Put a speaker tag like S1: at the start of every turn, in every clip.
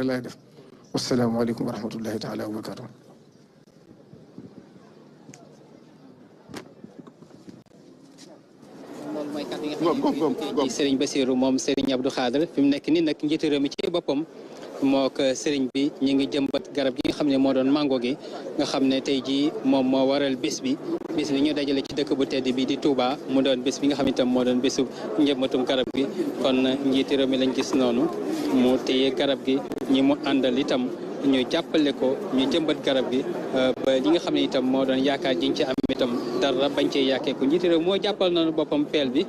S1: lay def wassalaamu aleykum wa rahmatullahi taala wa barakatuh
S2: loolu mooy kàddu yi nga xam ne Serigne Bassirou moom Serigne Abdou Khadre fi mu nekk nii nag njiitu réew mi ci boppam moo ko Serigne bi ñu ngi jëmbat garab gi nga xam ne moo doon mango gi nga xam ne tey jii moom moo waral bés bi ñu dajale ci dëkk bu tedd bi di Touba mu doon bés bi nga xam ne itam moo doon bésu njëmbatum garab gi kon njiitu réew mi lañ gis noonu mu téye garab gi ñi mu àndal itam ñu jàppale ko ñu jëmbat garab gi ba li nga xam ne itam moo doon yaakaar jiñ ci am itam dara bañ cee yàkkee ko njiitu réew moo jàppal noonu boppam peel bi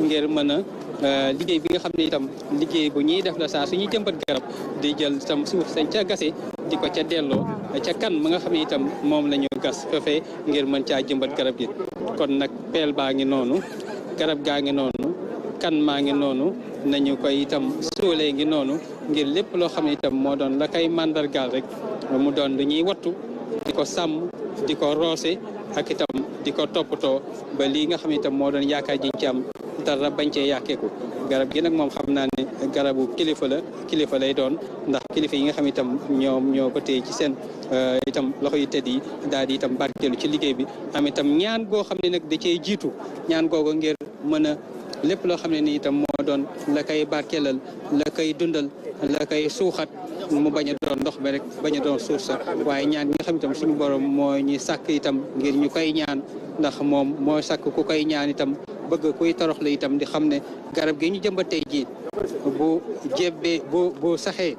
S2: ngir mën a liggéey bi nga xam ne itam liggéey bu ñuy def la saa suñuy jëmbat garab di jël itam suuf sañ ca gase di ko ca delloo ca kan ma nga xam ne itam moom la ñu gas fefee ngir mën caa jëmbat garab gi kon nag peel baa ngi noonu garab gaa ngi noonu kan maa ngi noonu nañu koy itam suulee ngi noonu ngir lépp loo xam ne itam moo doon la koy màndargaal rek mu doon lu ñuy wattu di ko sàmm di ko roose ak itam di ko toppatoo ba lii nga xam ne itam moo doon yaakaar jiñ ci am dara bañ cee yàkkeeku garab gi nag moom xam naa ne garabu kilifa lay doon ndax kilifa yi nga xam itam ñoom ñoo ko téye ci seen itam loxo yu tedd yi daal di itam barkeelu ci liggéey bi am itam ñaan goo xam ne nag da cee jiitu ñaan googu ngir mën a lépp loo xam ne ni itam moo doon la koy barkeelal la koy dundal la koy suuxat mu bañ a doon ndox bi rek bañ a doon suuf sa waaye ñaan gi nga xam itam suñu borom moo ñuy sàkk itam ngir ñu koy ñaan ndax moom moo sàkk ku koy ñaan itam bëgg kuy torox la itam di xam ne garab gi ñu jëmbatee ji bu jébbee bu saxee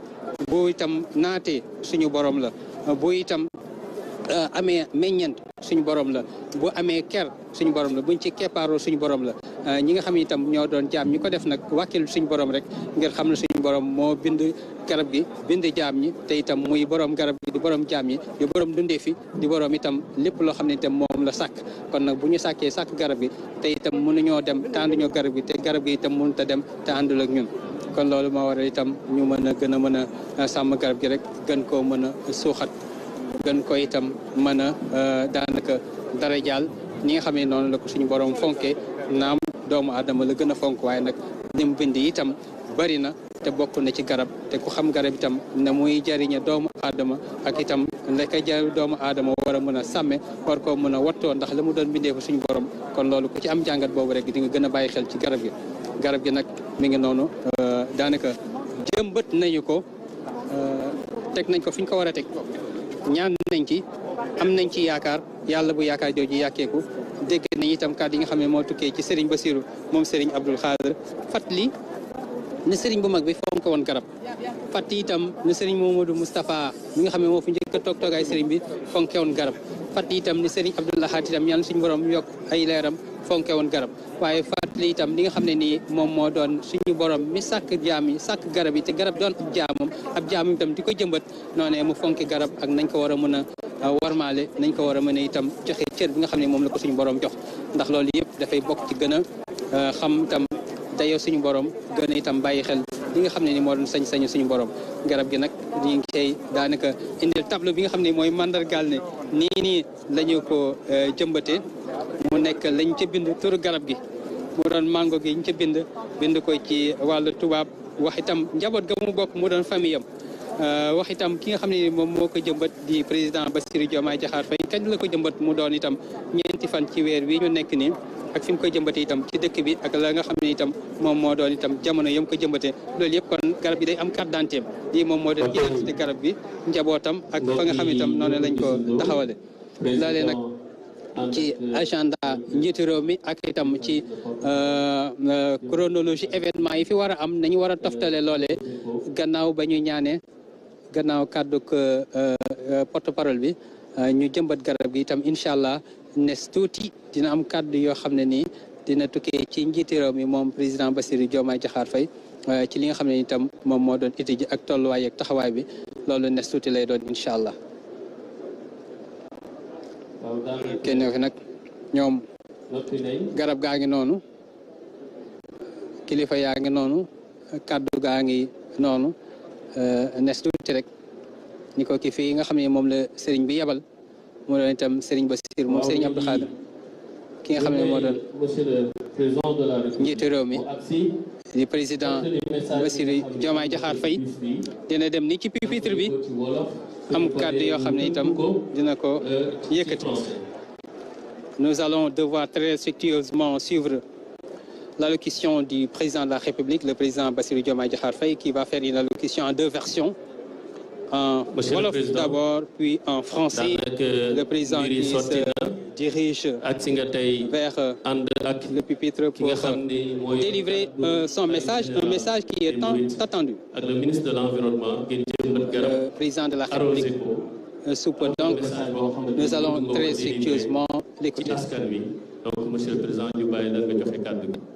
S2: bu itam naatee suñu borom la bu itam amee meññeent suñu borom la bu amee ker suñu borom la buñ ci keppaaroo suñu borom la ñi nga xam ne itam ñoo doon jaam ñi ko def nag wàkkil suñu borom rek ngir xam ne suñu borom moo bind garab gi bind jaam ñi te itam muy borom garab gi di borom jaam ñi di borom dundee fi di borom itam lépp loo xam ne itam moom la sàkk kon nag bu ñu sàkkee sàkk garab gi te itam mënuñoo dem te ànduñoo garab gi te garab gi itam mënut a dem te àndul ak ñun kon loolu moo waral itam ñu mën a gën a mën a sàmm garab gi rek gën koo mën a suuxat gën ko itam mën a daanaka dara jaal ñi nga xam ne noonu la ko suñu borom fonkee naam doomu aadama la gën a fonk waaye nag ni mu bind itam bari na te bokk na ci garab te ku xam garab itam na muy jariñe doomu aadama ak itam la koy jariñ doomu aadama war a mën a sàmme war koo mën a wattoo ndax la mu doon bindee fa suñu borom kon loolu ku ci am jàngat boobu rek di nga gën a bàyyi xel ci garab gi nag mi ngi noonu daanaka jëmbat nañu ko teg nañ ko fi ñu ko war a teg ñaan nañ ci am nañ ci yaakaar yàlla bu yaakaar jooju yàkkeeku dégg nañ itam kàddu yi nga xam ne moo tukkee ci Serigne Bassirou moom Serigne Abdou Khadre fàttali ne Serigne bu mag bi fonk woon garab fàttali itam ne Serigne Mamadou Moustapha mi nga xam ne moo fi njëkk a toog toogaay Serigne bi fonke woon garab fàttali itam ne Serigne Abdou Lahad itam yàlla suñu borom yokk ay leeram fonke woon garab waaye fàttali itam li nga xam ne nii moom moo doon suñu borom mi sàkk jaam yi sàkk garab yi te garab doon ab jaamam itam di ko jëmbat noonee mu fonki garab ak nañ ko war a mën a warmaale nañ ko war a mën a itam joxe cër bi nga xam ne moom la ko suñu borom jox ndax loolu yëpp dafay bokk ci gën a xam itam dayoo suñu borom gën a itam bàyyi xel li nga xam ne ni moo doon sañ-sañu suñu borom garab gi nag ñu ngi cay daanaka indil tableau bi nga xam ne mooy mandargaal ne nii la ñu ko jëmbatee mu nekk lañ ca bind turu garab gi mu doon mango gi ñu ca bind ko ci wàllu tubaab wax itam njaboot ga mu bokk mu doon famille am wax itam ki nga xam ne moom moo ko jëmbat di président Bassirou Diomaye Diakhar Faye kañ la ko jëmbat mu doon itam ñeenti fan ci weer wi ñu nekk nii ak fi mu koy jëmbatee itam ci dëkk bi ak la nga xam ne itam moom moo doon itam jamono yam ko jëmbatee loolu yëpp kon garab gi day am carte d'identité lii moom moo doon identité garab bi njabootam ak fa nga xam ne itam noonu lañ ko taxawale loolee nag ci agenda njiitu réew mi ak itam ci chronologie événement yi fi war a am nañu war a toftale loolee gannaaw ba ñu ñaanee gannaaw kàdduk porte-parole bi ñu jëmbat garab gi itam incha allah nes tuuti dina am kàddu yoo xam ne nii dina tukkee ci njiitu réew mi moom président Bassirou Diomaye Diakhar Faye ci li nga xam ne itam moom moo doon étude ak tolluwaay ak taxawaay bi loolu nes tuuti lay doon incha allah. kenn fi nag ñoom garab gaa ngi noonu kilifa yaa ngi noonu kàddu gaa ngi noonu nes tuuti rek ni ko ki fii nga xam ne moom la sëriñ bi yebal moo doon itam sëriñ Bassirou moom sëriñ Abdou Khadre ki nga xam ne moo doon njiitu réew mi di président Bassirou Diomaye Diakhar Faye dina dem ni ci pupitre bi am kàddu yoo xam ne itam dina ko yëkkati. Nous allons devoir très respectueusement suivre l'allocution du président de la République, le président Bassirou Diomaye Diakhar Faye, qui va faire une allocution en 2 versions. En wolof d'abord, puis en français. Le président qui se dirige vers le pupitre pour délivrer son message, un message qui est tant attendu. Le président de la République souhaite donc, nous allons très respectueusement l'écouter.
S3: Donc, Monsieur le Président,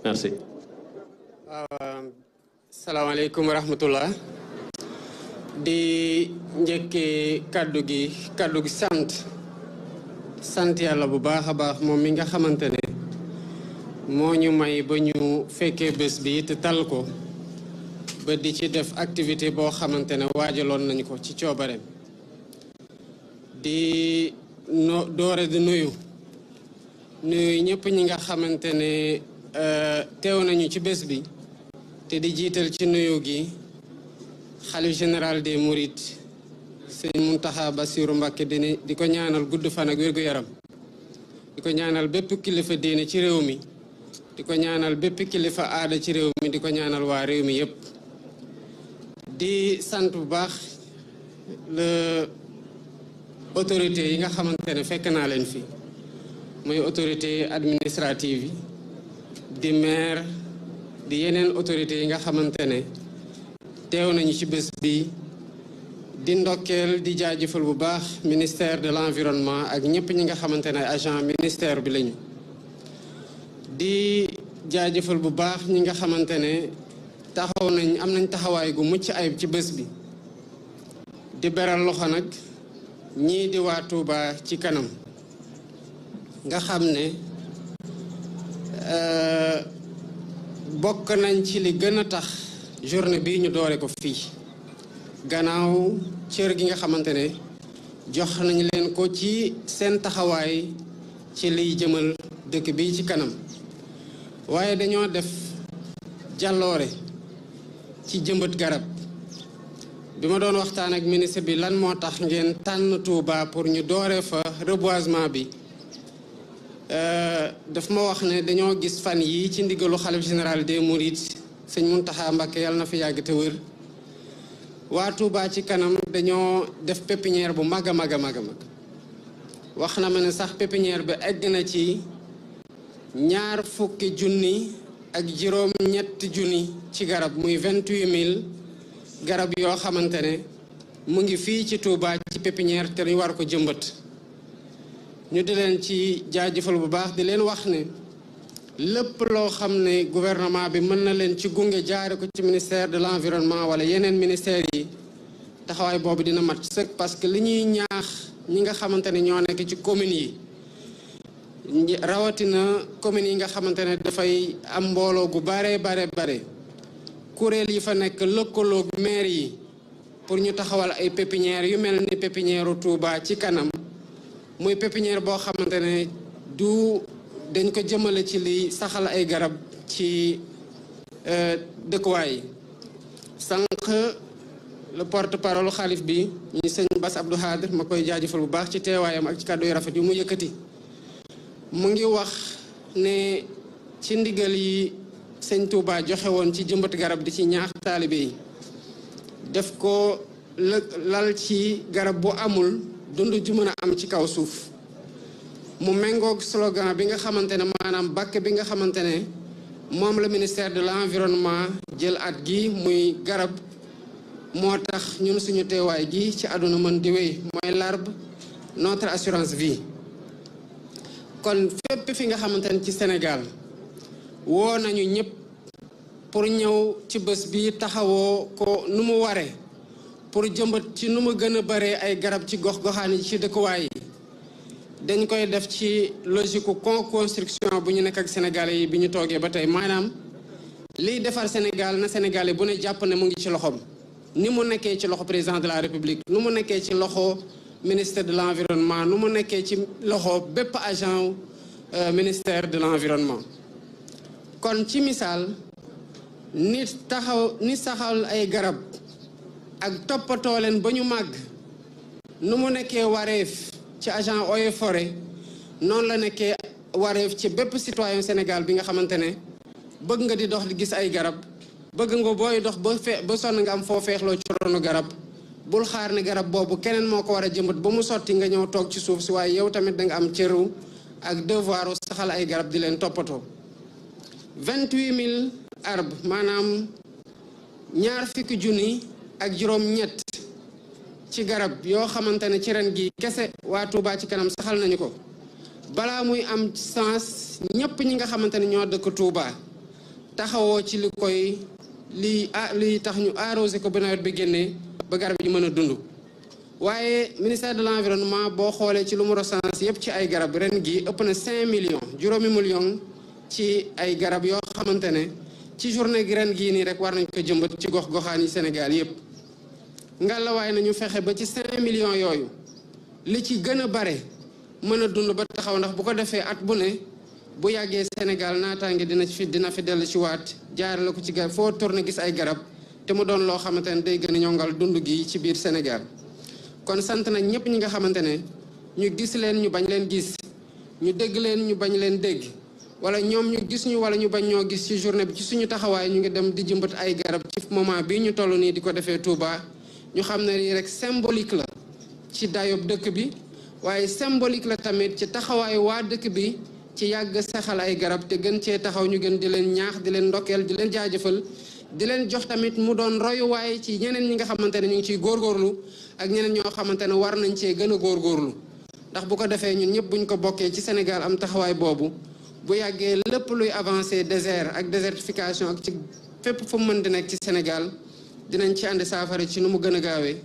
S3: merci.
S4: Salam alaikum wa rahmatullah. Di njëkkee kaddu gi sant yàlla bu baax a baax moom mi nga xamante ne moo ñu may ba ñu fekkee bés bi te tal ko ba di ci def activité boo xamante ne waajaloon nañ ko ci coobareem di doore di nuyu ñëpp ñi nga xamante ne teew nañu ci bés bi te di jiital ci nuyu gi xalif général des Mourides sëñ Mountakha Bassirou Mbacké di ko ñaanal gudd fan ak wér-gu-yaram di ko ñaanal bépp kilifa diine ci réew mi di ko ñaanal bépp kilifa aada ci réew mi di ko ñaanal waa réew mi yépp di sant bu baax le autorité yi nga xamante ne fekk naa leen fi mooy autorité administrative yi di maire di yeneen autorité yi nga xamante ne teew nañu ci bés bi di ndokkeel di jaajëfal bu baax ministère de l'environnement ak ñëpp ñi nga xamante ne agent ministère bi lañu di jaajëfal bu baax ñi nga xamante ne am nañ taxawaay gu mucc ayib ci bés bi di beral loxo nag ñii di waa Touba ci kanam nga xam ne bokk nañ ci li gën a tax journée bi ñu doore ko fii gannaaw cër gi nga xamante ne jox nañ leen ko ci seen taxawaay ci liy jëmal dëkk bi ci kanam waaye dañoo def jàlloore ci jëmbat garab bi ma doon waxtaan ak ministre bi lan moo tax ngeen tànn Touba pour ñu doore fa reboisement bi daf ma wax ne dañoo gis fan yi ci ndigalu xalif général des Mourides sëñ Mountakha Mbacké yàlla na fi yàgg te wër waa Touba ci kanam dañoo def pépinière bu mag a mag a mag a mag wax na ma ne sax pépinière bi egg na ci 20 junni ak juróom ñetti junni ci garab muy 28000 garab yoo xamante ne mu ngi fii ci Touba ci pépinière te ñu war ko jëmbat ñu di leen ci jaajëfal bu baax di leen wax ne lépp loo xam ne gouvernement bi mën na leen ci gunge jaare ko ci ministère de l'environnement wala yeneen ministères yi taxawaay boobu dina mat sëkk parce que li ñuy ñaax ñi nga xamante ne ñoo nekk ci communes yi rawatina communes yi nga xamante ne dafay am mbooloo gu bare kuréel yi fa nekk lëkkaloog maire yi pour ñu taxawal ay pépinières yu mel ni pépinière Touba ci kanam muy pépinière boo xamante ne dañ ko jëmale ci li saxal ay garab ci dëkkuwaay yi sànq le porte-parole xaalif bi ñu sëñ Bass Abdou Khadre ma koy jaajëfal bu baax ci teewaayam ak ci kàddu yu rafet yu mu yëkkati mu ngi wax ne ci ndigal yi sëñ Touba joxe woon ci jëmbat garab di ci ñaax taalibe yi def ko lal ci garab bu amul dund ju mën a am ci kaw suuf mu méngoog slogan bi nga xamante ne maanaam bàkk bi nga xamante ne moom la ministère de l'environnement jël at gi muy garab moo tax ñun suñu teewaay gi ci àdduna mën di wéy mooy l'arbre notre assurance vie kon fépp fi nga xamante ne ci Sénégal woo nañu ñëpp pour ñëw ci bés bi taxawoo ko nu mu waree pour jëmbat ci nu mu gën a baree ay garab ci gox-goxaan yi ci dëkkuwaay yi dañ koy def ci logique co-construction bu ñu nekk ak Sénégalais yi bi ñu toogee ba tey maanaam liy defar Sénégal na Sénégalais bu ne jàpp ne mu ngi ci loxoom ni mu nekkee ci loxo président de la République nu mu nekkee ci loxo ministère de l'environnement nu mu nekkee ci loxo bépp agent ministère de l'environnement kon ci misaal ni saxal ay garab ak toppatoo leen ba ñu màgg nu mu nekkee wareef ci agent eaux et forêt noonu la nekkee wareef ci bépp citoyen Sénégal bi nga xamante ne bëgg nga di dox di gis ay garab bëgg nga booy dox ba sonn nga am foo feexloo ci ronu garab bul xaar ne garab boobu keneen moo ko war a jëmbat ba mu sotti nga ñëw toog ci suuf si waaye yow tamit da nga am cëru ak devoir saxal ay garab di leen toppatoo 28000 arbres maanaam 20 ak juróom-ñett ci garab yoo xamante ne ci ren gi kese waa Touba ci kanam saxal nañu ko balaa muy am sens ñëpp ñi nga xamante ne ñoo dëkk Touba taxawoo ci li tax ñu arrosé ko ba nawet bi génnee ba garab yi mën a dund. waaye ministère de l'environnement boo xoolee ci lu mu recensé yëpp ci ay garab ren gi ëpp na 5 millions juróomi millions ci ay garab yoo xamante ne ci journée gi ren gii nii rek war nañ ko jëmbat ci gox-goxaan yi Sénégal yëpp. ngallaawaay nañu fexe ba ci 5 millions yooyu li ci gën a bare mën a dund ba taxaw ndax bu ko defee at bu ne bu yàggee Sénégal naataange dina fi dellu ci waat jaarale ko ci garab foo tourné gis ay garab te mu doon loo xamante ne day gën a ñongal dund gi ci biir Sénégal. kon sant nañ ñëpp ñi nga xamante ne ñu gis leen ñu bañ leen gis ñu dégg leen ñu bañ leen dégg wala ñoom ñu gis ñu wala ñu bañ ñoo gis ci journée bi ci suñu taxawaay ñu ngi dem di jëmbat ay garab ci moment bii ñu toll nii di ko defee Touba. ñu xam ne lii rek symbolique la ci dayob dëkk bi waaye symbolique la tamit ci taxawaayu waa dëkk bi ci yàgg saxal ay garab te gën cee taxaw ñu gën di leen ñaax di leen ndokkeel di leen jaajëfal di leen jox tamit mu doon royuwaay ci ñeneen ñi nga xamante ne ñu ngi ciy góorgóorlu ak ñeneen ñoo xamante ne war nañ cee gën a góorgóorlu ndax bu ko defee ñun ñëpp buñ ko bokkee ci Sénégal am taxawaay boobu bu yàggee lépp luy avancé désert ak désertification ak ci fépp fu mu mën di nekk ci Sénégal dinañ ci ànd saafara ci nu mu gën a gaawee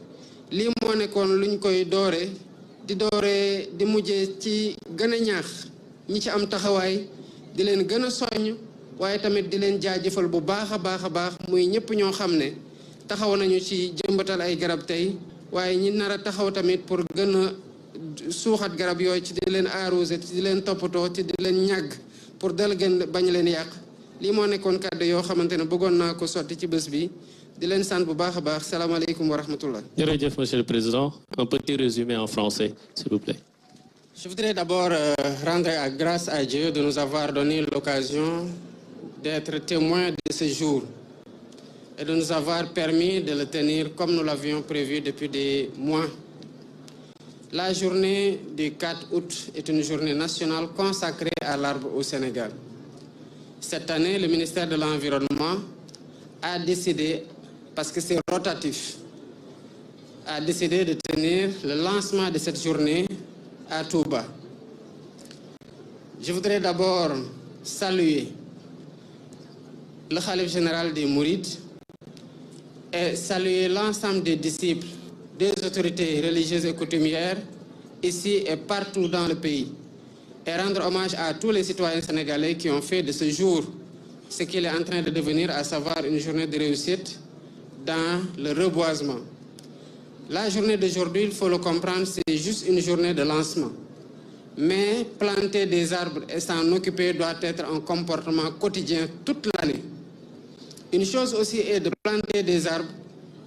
S4: lii moo nekkoon luñ koy dooree di mujjee ci gën a ñaax ñi ci am taxawaay di leen gën a soññ waaye tamit di leen jaajëfal bu baax a baax muy ñëpp ñoo xam ne taxaw nañu ci jëmbatal ay garab tey waaye ñi nar a taxaw tamit pour gën a suuxat garab yooyu ci di leen arrosé ci di leen toppatoo ci di leen ñàgg pour dal gën bañ leen yàq lii moo nekkoon kàddu yoo xamante ne bëggoon naa ko sotti ci bés bi di leen sant bu baax a baax salaamaaleykum wa rahmatullah.
S3: Jërëjëf, Monsieur le Président. Un petit résumé en français, s'il vous plaît.
S4: Je voudrais d'abord rendre grâce à Dieu de nous avoir donné l'occasion d'être témoins de ce jour et de nous avoir permis de le tenir comme nous l'avions prévu depuis des mois. La journée du 4 août est une journée nationale consacrée à l'arbre au Sénégal. Cette année, le ministère de l'Environnement a décidé, parce que c'est rotatif, a décidé de tenir le lancement de cette journée à Touba. Je voudrais d'abord saluer le khalife général des Mourides et saluer l'ensemble des disciples, des autorités religieuses et coutumières ici et partout dans le pays et rendre hommage à tous les citoyens sénégalais qui ont fait de ce jour ce qu'il est en train de devenir, à savoir une journée de réussite dans le reboisement. La journée d'aujourd'hui, il faut le comprendre, c'est juste une journée de lancement. Mais planter des arbres et s'en occuper doit être un comportement quotidien toute l'année. Une chose aussi est de planter des arbres,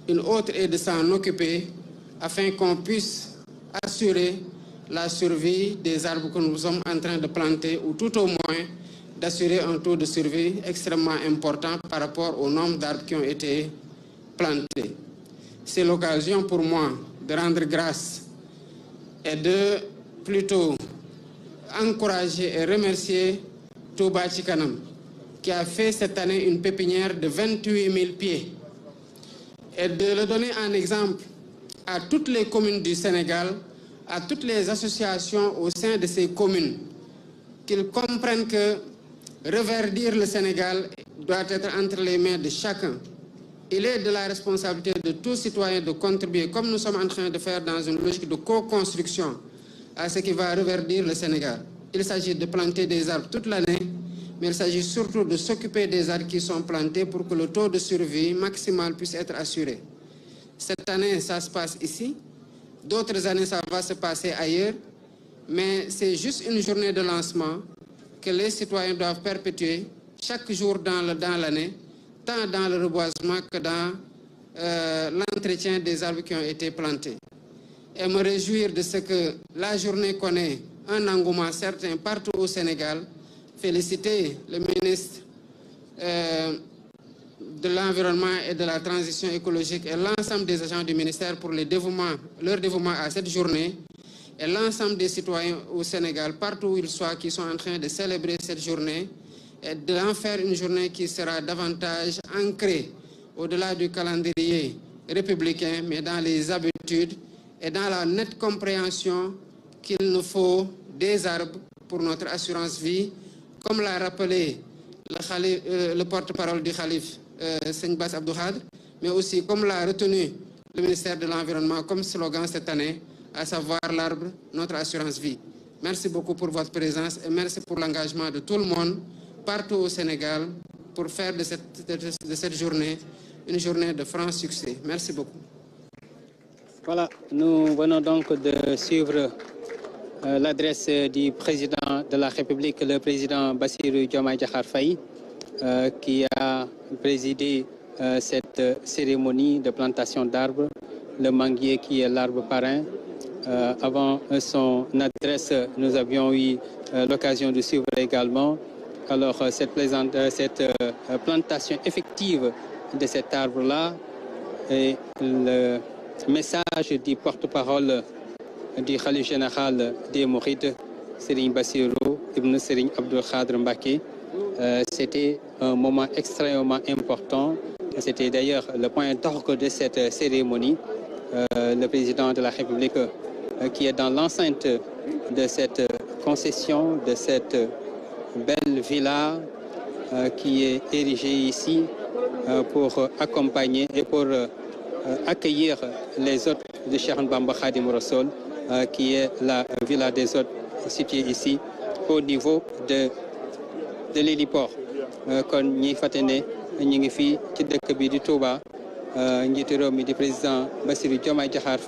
S4: une autre est de s'en occuper afin qu'on puisse assurer la survie des arbres que nous sommes en train de planter ou tout au moins d'assurer un taux de survie extrêmement important par rapport au nombre d'arbres qui ont été plantés. C'est l'occasion pour moi de rendre grâce et de plutôt encourager et remercier Touba Ci Kanam qui a fait cette année une pépinière de 28 000 pieds et de le donner en exemple à toutes les communes du Sénégal, à toutes les associations au sein de ces communes, qu'ils comprennent que reverdir le Sénégal doit être entre les mains de chacun. Il est de la responsabilité de tout citoyen de contribuer, comme nous sommes en train de faire dans une logique de co-construction, à ce qui va reverdir le Sénégal. Il s'agit de planter des arbres toute l'année, mais il s'agit surtout de s'occuper des arbres qui sont plantés pour que le taux de survie maximal puisse être assuré. Cette année, ça se passe ici. D'autres années, ça va se passer ailleurs. Mais c'est juste une journée de lancement que les citoyens doivent perpétuer chaque jour dans l'année, tant dans le reboisement que dans l'entretien des arbres qui ont été plantés. Et me réjouir de ce que la journée connaît un engouement certain partout au Sénégal. Féliciter le ministre de l'Environnement et de la Transition écologique et l'ensemble des agents du ministère pour leur dévouement à cette journée, et l'ensemble des citoyens au Sénégal, partout où ils soient, qui sont en train de célébrer cette journée et d'en faire une journée qui sera davantage ancrée au-delà du calendrier républicain, mais dans les habitudes et dans la nette compréhension qu'il nous faut des arbres pour notre assurance vie, comme l'a rappelé le porte-parole du Khalif, Seigne Bass Abdou Khadre, mais aussi comme l'a retenu le ministère de l'Environnement comme slogan cette année, à savoir l'arbre, notre assurance vie. Merci beaucoup pour votre présence et merci pour l'engagement de tout le monde, partout au Sénégal, pour faire de cette journée une journée de franc succès. Merci beaucoup.
S2: Voilà, nous venons donc de suivre l'adresse du président de la République, le président Bassirou Diomaye Diakhar Faye, qui a présidé cette cérémonie de plantation d'arbres, le manguier qui est l'arbre parrain. Avant son adresse, nous avions eu l'occasion de suivre également cette plantation effective de cet arbre-là et le message du porte-parole du Khalif général des Mourides, Serigne Bassirou Ibn Serigne Abdou Khadre Mbacké. C'était un moment extrêmement important. C'était d'ailleurs le point d'orgue de cette cérémonie. Le président de la République qui est dans l'enceinte de cette concession, de cette belle villa qui est érigée ici pour accompagner et pour accueillir les hôtes de Cheikh Bamba Khadim Rassoul, qui est la villa des hôtes située ici au niveau de l'héliport. Kon ñi fatene ñi ngi fi ci dëkk bi di Touba njiitu réew mi di président Bassirou Diomaye Diakhar